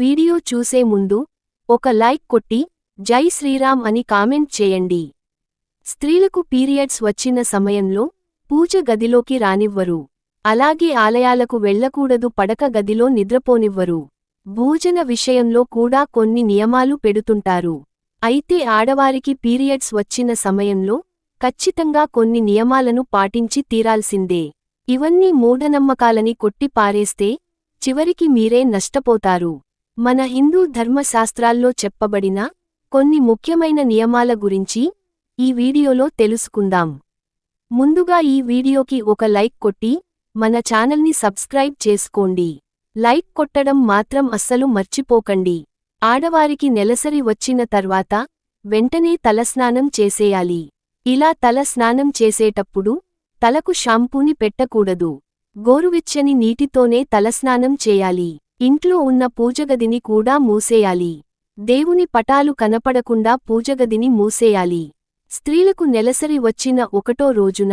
Video చూసే ముందు ఒక లైక్ కొట్టి జై శ్రీరామ్ అని కామెంట్ చేయండి. స్త్రీలకు పీరియడ్స్ వచ్చిన సమయంలో పూజ గదిలోకి రానివ్వరు. అలాగే ఆలయాలకు వెళ్ళకూడదు, పడక గదిలో నిద్రపోనివ్వరు. భోజన విషయంలో కూడా కొన్ని నియమాలు పెడుతుంటారు. అయితే ఆడవారికి పీరియడ్స్ వచ్చిన సమయంలో ఖచ్చితంగా కొన్ని నియమాలను పాటించి తీరాల్సిందే. ఇవన్నీ మూఢనమ్మకాలని కొట్టి పారేస్తే చివరికి మీరే నష్టపోతారు. మన హిందూ ధర్మశాస్త్రాల్లో చెప్పబడిన కొన్ని ముఖ్యమైన నియమాల గురించి ఈ వీడియోలో తెలుసుకుందాం. ముందుగా ఈ వీడియోకి ఒక లైక్ కొట్టి మన ఛానల్ని సబ్స్క్రైబ్ చేసుకోండి. లైక్ కొట్టడం మాత్రం అస్సలు మర్చిపోకండి. ఆడవారికి నెలసరి వచ్చిన తర్వాత వెంటనే తలస్నానం చేసేయాలి. ఇలా తల స్నానం చేసేటప్పుడు తలకు షాంపూని పెట్టకూడదు. గోరువెచ్చని నీటితోనే తలస్నానం చేయాలి. ఇంట్లో ఉన్న పూజగదిని కూడా మూసేయాలి. దేవుని పటాలు కనపడకుండా పూజగదిని మూసేయాలి. స్త్రీలకు నెలసరి వచ్చిన 1వ రోజున,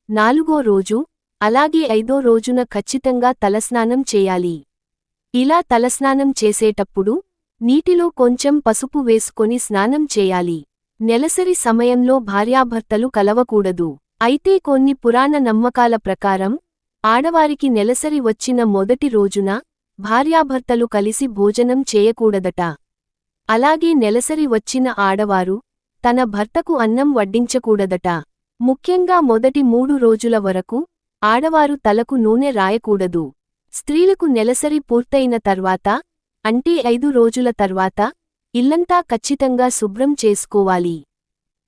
4వ రోజు, అలాగే 5వ రోజున ఖచ్చితంగా తలస్నానం చేయాలి. ఇలా తలస్నానం చేసేటప్పుడు నీటిలో కొంచెం పసుపు వేసుకొని స్నానం చేయాలి. నెలసరి సమయంలో భార్యాభర్తలు కలవకూడదు. అయితే కొన్ని పురాణ నమ్మకాల ప్రకారం ఆడవారికి నెలసరి వచ్చిన మొదటి రోజున భార్యాభర్తలు కలిసి భోజనం చేయకూడదట. అలాగే నెలసరి వచ్చిన ఆడవారు తన భర్తకు అన్నం వడ్డించకూడదట. ముఖ్యంగా మొదటి 3 రోజుల వరకు ఆడవారు తలకు నూనె రాయకూడదు. స్త్రీలకు నెలసరి పూర్తయిన తర్వాత, అంటే 5 రోజుల తర్వాత ఇల్లంతా ఖచ్చితంగా శుభ్రం చేసుకోవాలి.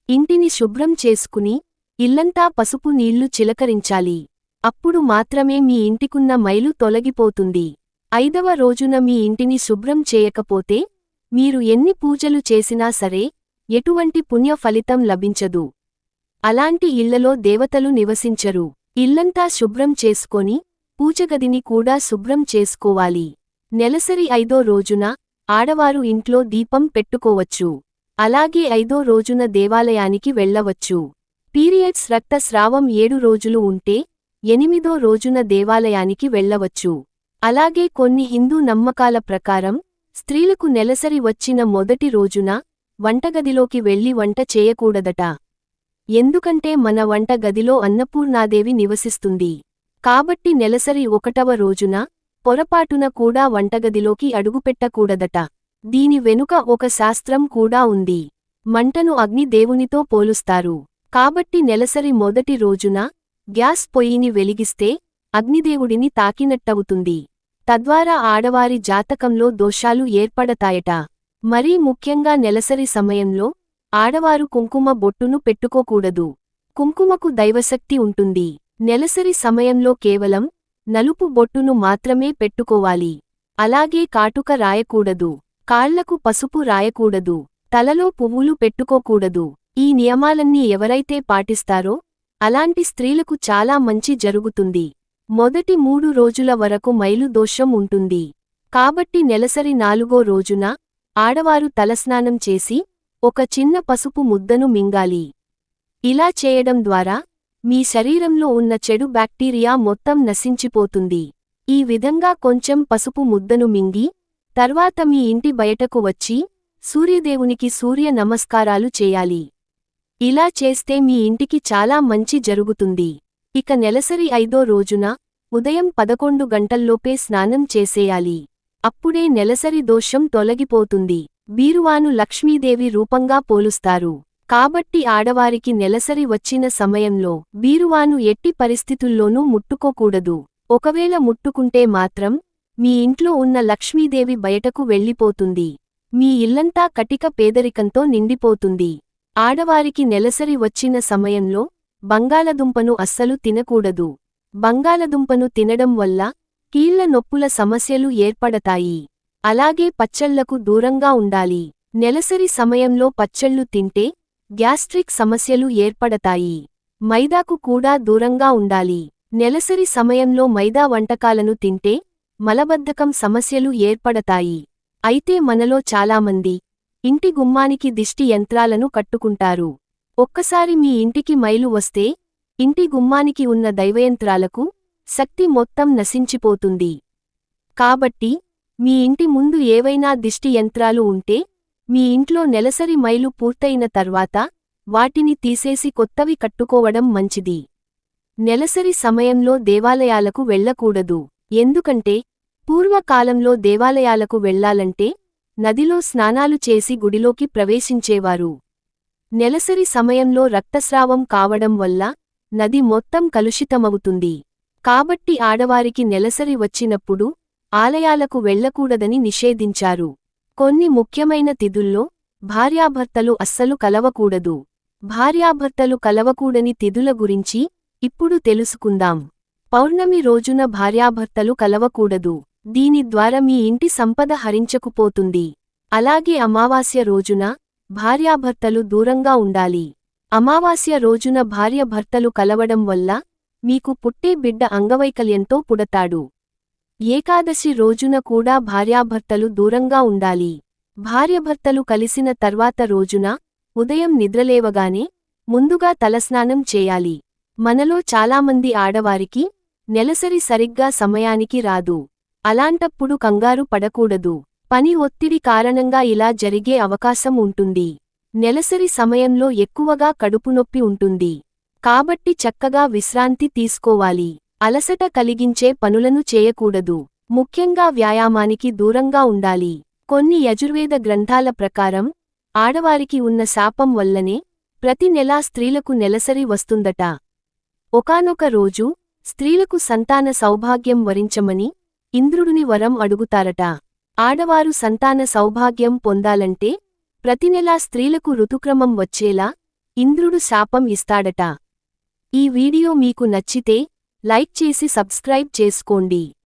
ఇంటిని శుభ్రం చేసుకుని ఇల్లంతా పసుపు నీళ్లు చిలకరించాలి. అప్పుడు మాత్రమే మీ ఇంటికున్న మైలు తొలగిపోతుంది. 5వ రోజున మీ ఇంటిని శుభ్రం చేయకపోతే మీరు ఎన్ని పూజలు చేసినా సరే ఎటువంటి పుణ్య ఫలితం లభించదు. అలాంటి ఇళ్లలో దేవతలు నివసించరు. ఇల్లంతా శుభ్రం చేసుకొని పూజగదిని కూడా శుభ్రం చేసుకోవాలి. నెలసరి 5వ రోజున ఆడవారు ఇంట్లో దీపం పెట్టుకోవచ్చు. అలాగే 5వ రోజున దేవాలయానికి వెళ్ళవచ్చు. పీరియడ్స్ రక్తస్రావం 7 రోజులు ఉంటే 8వ రోజున దేవాలయానికి వెళ్ళవచ్చు. అలాగే కొన్ని హిందూ నమ్మకాల ప్రకారం స్త్రీలకు నెలసరి వచ్చిన మొదటి రోజున వంటగదిలోకి వెళ్లి వంట చేయకూడదట. ఎందుకంటే మన వంట గదిలో అన్నపూర్ణాదేవి నివసిస్తుంది. కాబట్టి నెలసరి 1వ రోజున పొరపాటున కూడా వంటగదిలోకి అడుగుపెట్టకూడదట. దీని వెనుక ఒక శాస్త్రం కూడా ఉంది. మంటను అగ్ని దేవునితో పోలుస్తారు. కాబట్టి నెలసరి మొదటి రోజున గ్యాస్ పొయ్యిని వెలిగిస్తే అగ్నిదేవుడిని తాకినట్టవుతుంది. తద్వారా ఆడవారి జాతకంలో దోషాలు ఏర్పడతాయట. మరీ ముఖ్యంగా నెలసరి సమయంలో ఆడవారు కుంకుమ బొట్టును పెట్టుకోకూడదు. కుంకుమకు దైవశక్తి ఉంటుంది. నెలసరి సమయంలో కేవలం నలుపు బొట్టును మాత్రమే పెట్టుకోవాలి. అలాగే కాటుక రాయకూడదు. కాళ్లకు పసుపు రాయకూడదు. తలలో పువ్వులు పెట్టుకోకూడదు. ఈ నియమాలన్నీ ఎవరైతే పాటిస్తారో అలాంటి స్త్రీలకు చాలా మంచి జరుగుతుంది. మొదటి 3 రోజుల వరకు మైలు దోషం ఉంటుంది. కాబట్టి నెలసరి 4వ రోజున ఆడవారు తలస్నానం చేసి ఒక చిన్న పసుపు ముద్దను మింగాలి. ఇలా చేయడం ద్వారా మీ శరీరంలో ఉన్న చెడు బ్యాక్టీరియా మొత్తం నశించిపోతుంది. ఈ విధంగా కొంచెం పసుపు ముద్దను మింగి తర్వాత మీ ఇంటి బయటకు వచ్చి సూర్యదేవునికి సూర్య నమస్కారాలు చేయాలి. ఇలా చేస్తే మీ ఇంటికి చాలా మంచి జరుగుతుంది. ఇక నెలసరి 5వ రోజున ఉదయం 11 గంటల్లోపే స్నానం చేసేయాలి. అప్పుడే నెలసరి దోషం తొలగిపోతుంది. బీరువాను లక్ష్మీదేవి రూపంగా పోలుస్తారు. కాబట్టి ఆడవారికి నెలసరి వచ్చిన సమయంలో బీరువాను ఎట్టి పరిస్థితుల్లోనూ ముట్టుకోకూడదు. ఒకవేళ ముట్టుకుంటే మాత్రం మీ ఇంట్లో ఉన్న లక్ష్మీదేవి బయటకు వెళ్ళిపోతుంది. మీ ఇల్లంతా కటిక పేదరికంతో నిండిపోతుంది. ఆడవారికి నెలసరి వచ్చిన సమయంలో బంగాళదుంపను అస్సలు తినకూడదు. బంగాళదుంపను తినడం వల్ల కీళ్ల నొప్పుల సమస్యలు ఏర్పడతాయి. అలాగే పచ్చళ్లకు దూరంగా ఉండాలి. నెలసరి సమయంలో పచ్చళ్లు తింటే గ్యాస్ట్రిక్ సమస్యలు ఏర్పడతాయి. మైదాకు కూడా దూరంగా ఉండాలి. నెలసరి సమయంలో మైదా వంటకాలను తింటే మలబద్ధకం సమస్యలు ఏర్పడతాయి. అయితే మనలో చాలామంది ఇంటి గుమ్మానికి దిష్టి యంత్రాలను కట్టుకుంటారు. ఒక్కసారి మీ ఇంటికి మైలు వస్తే ఇంటి గుమ్మానికి ఉన్న దైవయంత్రాలకు శక్తి మొత్తం నశించిపోతుంది. కాబట్టి మీ ఇంటి ముందు ఏవైనా దిష్టి యంత్రాలు ఉంటే మీ ఇంట్లో నెలసరి మైలు పూర్తయిన తర్వాత వాటిని తీసేసి కొత్తవి కట్టుకోవడం మంచిది. నెలసరి సమయంలో దేవాలయాలకు వెళ్ళకూడదు. ఎందుకంటే పూర్వకాలంలో దేవాలయాలకు వెళ్లాలంటే నదిలో స్నానాలు చేసి గుడిలోకి ప్రవేశించేవారు. నెలసరి సమయంలో రక్తస్రావం కావడం వల్ల నది మొత్తం కలుషితమవుతుంది. కాబట్టి ఆడవారికి నెలసరి వచ్చినప్పుడు ఆలయాలకు వెళ్ళకూడదని నిషేధించారు. కొన్ని ముఖ్యమైన తిథుల్లో భార్యాభర్తలు అస్సలు కలవకూడదు. భార్యాభర్తలు కలవకూడని తిథుల గురించి ఇప్పుడు తెలుసుకుందాం. పౌర్ణమి రోజున భార్యాభర్తలు కలవకూడదు. దీని ద్వారా మీ ఇంటి సంపద హరించకుపోతుంది. అలాగే అమావాస్య రోజున భార్యాభర్తలు దూరంగా ఉండాలి. అమావాస్య రోజున భార్యాభర్తలు కలవడం వల్ల మీకు పుట్టే బిడ్డ అంగవైకల్యంతో పుడతాడు. ఏకాదశి రోజున కూడా భార్యాభర్తలు దూరంగా ఉండాలి. భార్యాభర్తలు కలిసిన తర్వాత రోజున ఉదయం నిద్రలేవగానే ముందుగా తలస్నానం చేయాలి. మనలో చాలామంది ఆడవారికి నెలసరి సరిగ్గా సమయానికి రాదు. అలాంటప్పుడు కంగారు పడకూడదు. పని ఒత్తిడి కారణంగా ఇలా జరిగే అవకాశం ఉంటుంది. నెలసరి సమయంలో ఎక్కువగా కడుపునొప్పి ఉంటుంది. కాబట్టి చక్కగా విశ్రాంతి తీసుకోవాలి. అలసట కలిగించే పనులను చేయకూడదు. ముఖ్యంగా వ్యాయామానికి దూరంగా ఉండాలి. కొన్ని యజుర్వేద గ్రంథాల ప్రకారం ఆడవారికి ఉన్న శాపం వల్లనే ప్రతి నెలా స్త్రీలకు నెలసరి వస్తుందట. ఒకానొక రోజు స్త్రీలకు సంతాన సౌభాగ్యం వరించమని ఇంద్రుడిని వరం అడుగుతారట. ఆడవారు సంతాన సౌభాగ్యం పొందాలంటే ప్రతినెలా స్త్రీలకు ఋతుక్రమం వచ్చేలా ఇంద్రుడు శాపం ఇస్తాడట. ఈ వీడియో మీకు నచ్చితే లైక్ చేసి సబ్స్క్రైబ్ చేసుకోండి.